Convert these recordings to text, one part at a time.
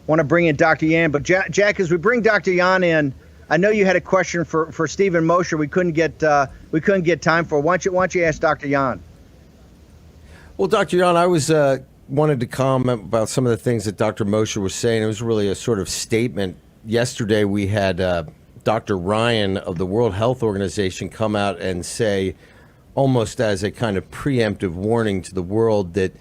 want to bring in Dr. Yan. But Jack, as we bring Dr. Yan in, I know you had a question for Stephen Mosher. We couldn't get time for. Why don't you ask Dr. Yan? Well, Dr. Yan, I was wanted to comment about some of the things that Dr. Mosher was saying. It was really a sort of statement. Yesterday, we had Dr. Ryan of the World Health Organization come out and say, almost as a kind of preemptive warning to the world, that,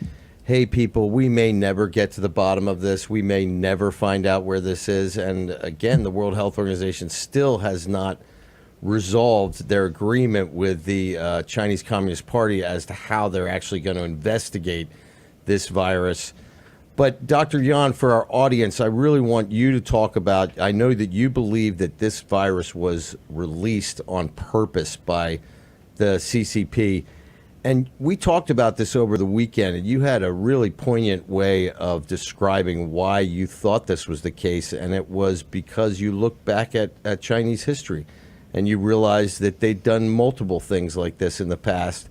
hey, people, we may never get to the bottom of this. We may never find out where this is. And again, the World Health Organization still has not resolved their agreement with the Chinese Communist Party as to how they're actually going to investigate this virus. But Dr. Yan, for our audience, I really want you to talk about, I know that you believe that this virus was released on purpose by the CCP. And we talked about this over the weekend, and you had a really poignant way of describing why you thought this was the case. And it was because you look back at Chinese history and you realize that they'd done multiple things like this in the past.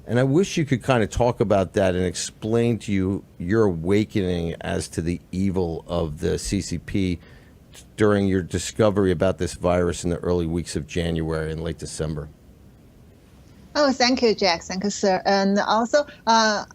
And I wish you could kind of talk about that and explain to you your awakening as to the evil of the CCP during your discovery about this virus in the early weeks of January and late December. Oh, thank you, Jack. Thank you, sir. And also, I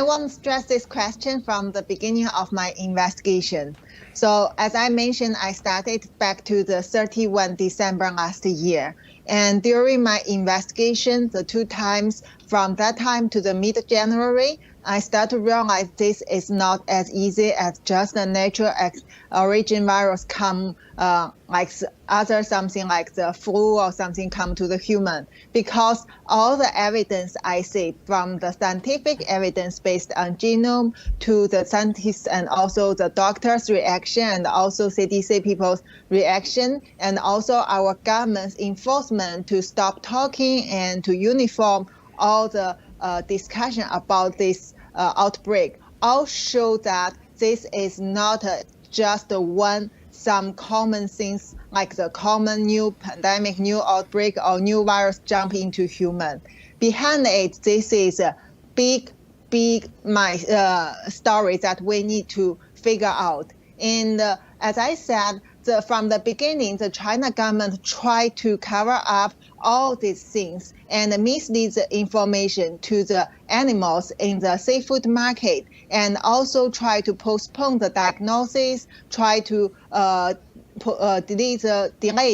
want to stress this question from the beginning of my investigation. So as I mentioned, I started back to the 31 December last year. And during my investigation, the 2 times from that time to the mid-January, I start to realize this is not as easy as just a natural origin virus come like other something like the flu or something come to the human, because all the evidence I see from the scientific evidence based on genome to the scientists and also the doctors' reaction and also CDC people's reaction and also our government's enforcement to stop talking and to uniform all the discussion about this outbreak all show that this is not just some common things like the common new pandemic, new outbreak, or new virus jump into human. Behind it, this is a big story that we need to figure out. And as I said, from the beginning, the China government tried to cover up all these things and mislead the information to the animals in the seafood market, and also try to postpone the diagnosis, try to delay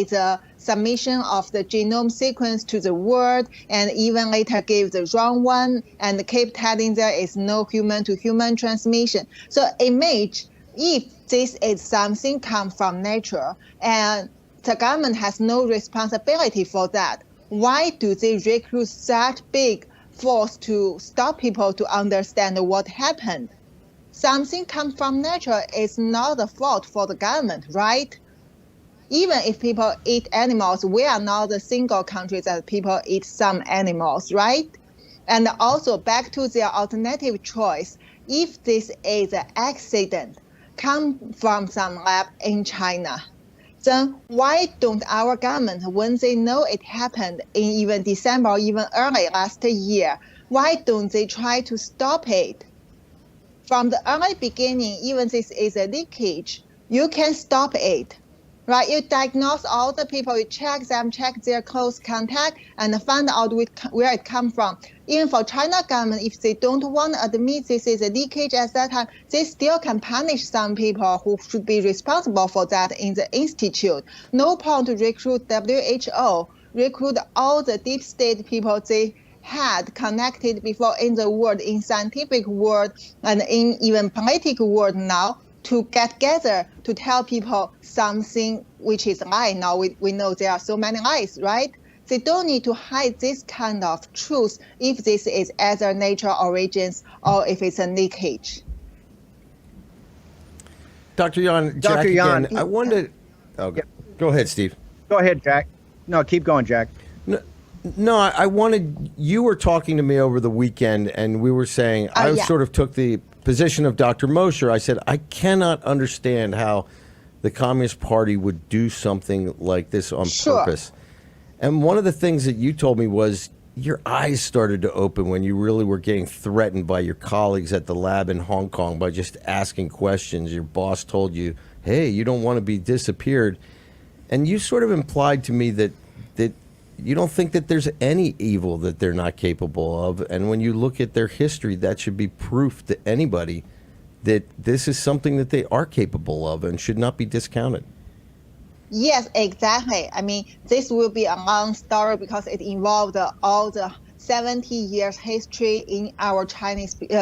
the submission of the genome sequence to the world, and even later gave the wrong one and keep telling there is no human-to-human transmission. So image, if this is something come from nature and the government has no responsibility for that, why do they recruit such big force to stop people to understand what happened? Something come from nature is not a fault for the government, right? Even if people eat animals, we are not a single country that people eat some animals, right? And also back to their alternative choice, if this is an accident, come from some lab in China, then why don't our government, when they know it happened in even December or even early last year, why don't they try to stop it? From the early beginning, even this is a leakage, you can stop it, right? You diagnose all the people, you check them, check their close contact, and find out where it come from. Even for China government, if they don't want to admit this is a leakage at that time, they still can punish some people who should be responsible for that in the institute. No point to recruit WHO, recruit all the deep state people they had connected before in the world, in scientific world, and in even political world now, to get together to tell people something which is lie. Now we know there are so many lies, right? They don't need to hide this kind of truth if this is either natural origins or if it's a leakage. Dr. Yan, Jack, again, I wanted... Oh, go ahead, Steve. Go ahead, Jack. No, keep going, Jack. No, I wanted... You were talking to me over the weekend, and we were saying... I sort of took the position of Dr. Mosher. I said, I cannot understand how the Communist Party would do something like this on purpose. And one of the things that you told me was your eyes started to open when you really were getting threatened by your colleagues at the lab in Hong Kong by just asking questions. Your boss told you hey, you don't want to be disappeared. And you sort of implied to me that you don't think that there's any evil that they're not capable of. And when you look at their history, that should be proof to anybody that this is something that they are capable of and should not be discounted. Yes, exactly. I mean, this will be a long story because it involved all the 70 years history in our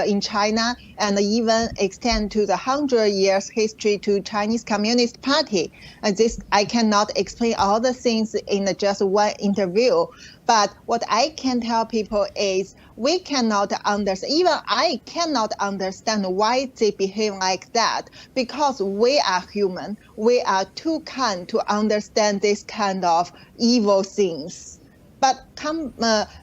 in China, and even extend to the 100 years history to Chinese Communist Party. And this, I cannot explain all the things in just one interview. But what I can tell people is we cannot understand, even I cannot understand why they behave like that, because we are human. We are too kind to understand this kind of evil things. But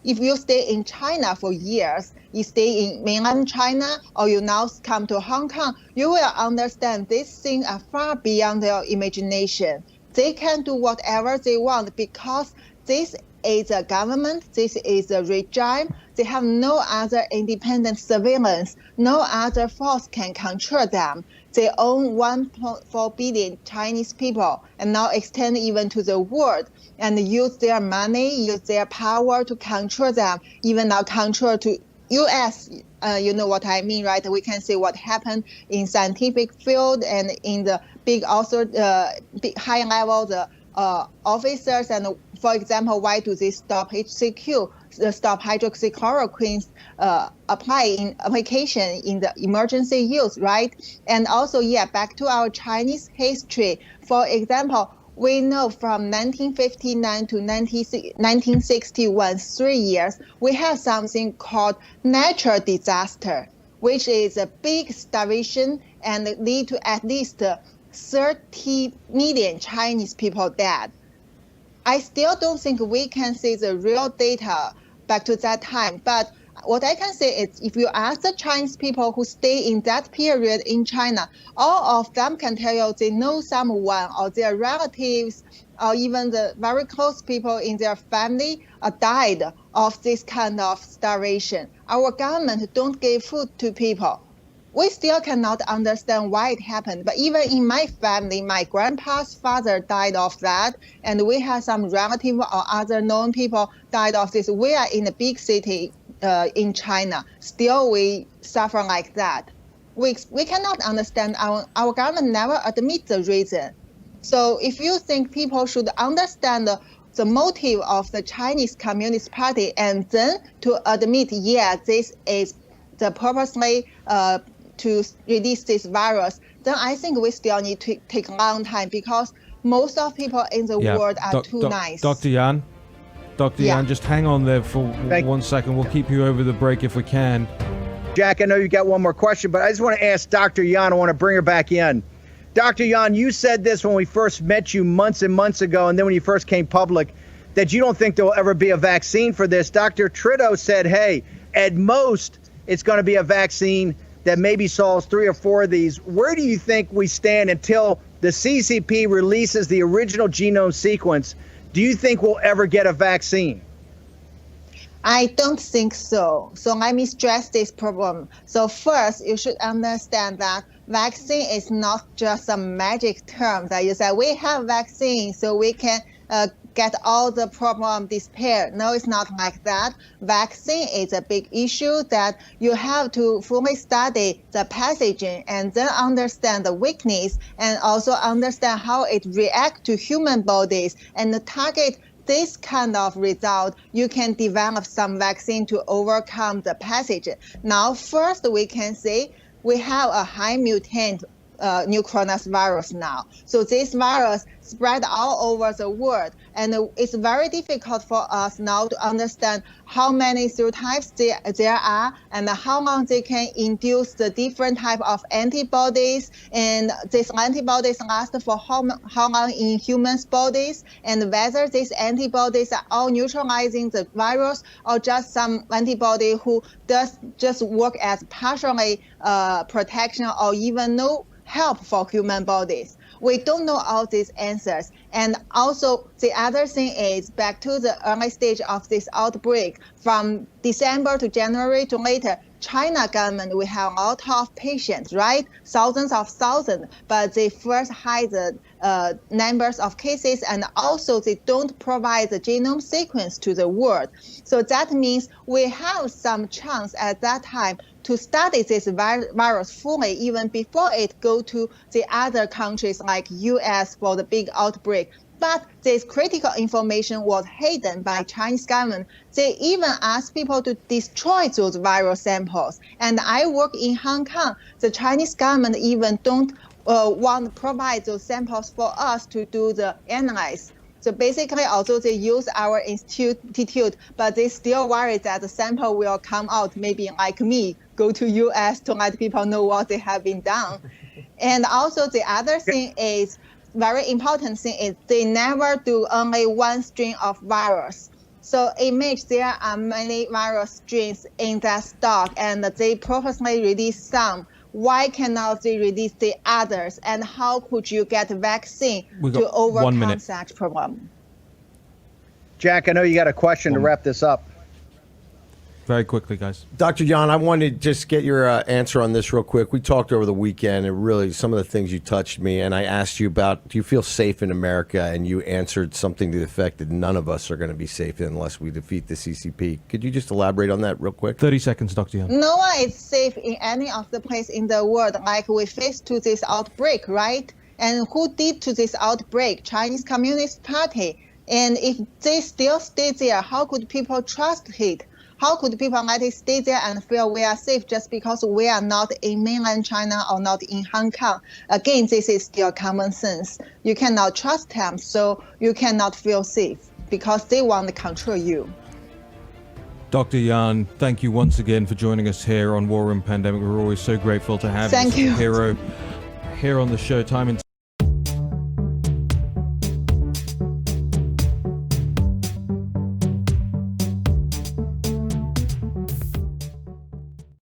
if you stay in China for years, you stay in mainland China, or you now come to Hong Kong, you will understand these things are far beyond their imagination. They can do whatever they want because this is a government, this is a regime. They have no other independent surveillance. No other force can control them. They own 1.4 billion Chinese people and now extend even to the world and use their money, use their power to control them, even now control to U.S. You know what I mean, right? We can see what happened in scientific field and in the big also big high level the officers. And for example, why do they stop HCQ, stop hydroxychloroquine application in the emergency use, right? And also, back to our Chinese history. For example, we know from 1959 to 1961, 3 years, we have something called natural disaster, which is a big starvation and lead to at least 30 million Chinese people dead. I still don't think we can see the real data back to that time. But what I can say is if you ask the Chinese people who stay in that period in China, all of them can tell you they know someone or their relatives or even the very close people in their family died of this kind of starvation. Our government don't give food to people. We still cannot understand why it happened. But even in my family, my grandpa's father died of that. And we have some relative or other known people died of this. We are in a big city in China. Still, we suffer like that. We cannot understand. Our government never admits the reason. So if you think people should understand the motive of the Chinese Communist Party and then to admit, this is the purposely to release this virus, then I think we still need to take a long time because most of people in the world are too nice. Dr. Yan, just hang on there for 1 second. We'll keep you over the break if we can. Jack, I know you got one more question, but I just want to ask Dr. Yan, I want to bring her back in. Dr. Yan, you said this when we first met you months and months ago, and then when you first came public, that you don't think there will ever be a vaccine for this. Dr. Trudeau said, hey, at most, it's going to be a vaccine that maybe solves 3 or 4 of these. Where do you think we stand until the CCP releases the original genome sequence? Do you think we'll ever get a vaccine? I don't think so. So let me stress this problem. So first, you should understand that vaccine is not just a magic term that you say, we have vaccine so we can get all the problem disappeared. No, it's not like that. Vaccine is a big issue that you have to fully study the pathogen and then understand the weakness and also understand how it reacts to human bodies and target this kind of result. You can develop some vaccine to overcome the pathogen. Now, first we can say we have a high mutant new coronavirus now. So this virus spread all over the world, and it's very difficult for us now to understand how many serotypes there are and how long they can induce the different type of antibodies, and these antibodies last for how long in humans' bodies, and whether these antibodies are all neutralizing the virus or just some antibody who does just work as partially protection or even no help for human bodies. We don't know all these answers. And also the other thing is back to the early stage of this outbreak from December to January to later, China government, we have a lot of patients, right? Thousands, but they first hide the numbers of cases, and also they don't provide the genome sequence to the world. So that means we have some chance at that time to study this virus fully, even before it go to the other countries like US for the big outbreak. But this critical information was hidden by Chinese government. They even asked people to destroy those viral samples. And I work in Hong Kong. The Chinese government even don't want to provide those samples for us to do the analyze. So basically, although they use our institute, but they still worry that the sample will come out, maybe like me, go to US to let people know what they have been done. And also the other thing is, very important thing is they never do only one strain of virus. So it makes there are many virus strains in that stock, and they purposely release some. Why cannot they release the others? And how could you get a vaccine to overcome such problem? Jack, I know you got a question to wrap this up. Very quickly, guys. Dr. Yan, I wanted to just get your answer on this real quick. We talked over the weekend, and really some of the things you touched me, and I asked you about, do you feel safe in America? And you answered something to the effect that none of us are going to be safe unless we defeat the CCP. Could you just elaborate on that real quick? 30 seconds, Dr. Yan. No one is safe in any of the place in the world, like we faced to this outbreak, right? And who did to this outbreak? Chinese Communist Party. And if they still stay there, how could people trust it? How could people let it stay there and feel we are safe just because we are not in mainland China or not in Hong Kong? Again, this is still common sense. You cannot trust them, so you cannot feel safe because they want to control you. Dr. Yan, thank you once again for joining us here on War Room Pandemic. We're always so grateful to have you as a hero here on the show time and